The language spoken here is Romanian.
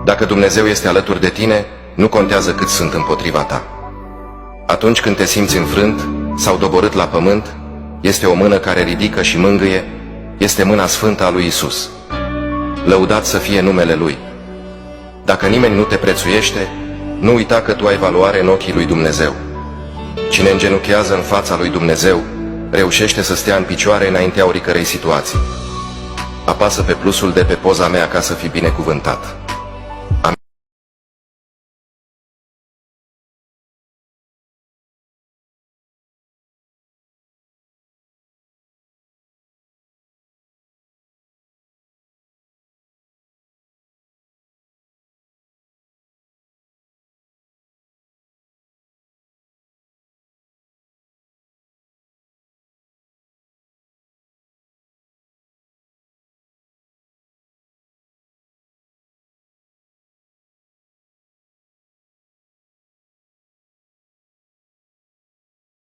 Dacă Dumnezeu este alături de tine, nu contează cât sunt împotriva ta. Atunci când te simți înfrânt sau doborât la pământ, este o mână care ridică și mângâie, este mâna sfântă a lui Isus. Lăudat să fie numele Lui. Dacă nimeni nu te prețuiește, nu uita că tu ai valoare în ochii lui Dumnezeu. Cine îngenuchează în fața lui Dumnezeu, reușește să stea în picioare înaintea oricărei situații. Apasă pe plusul de pe poza mea ca să fii binecuvântat.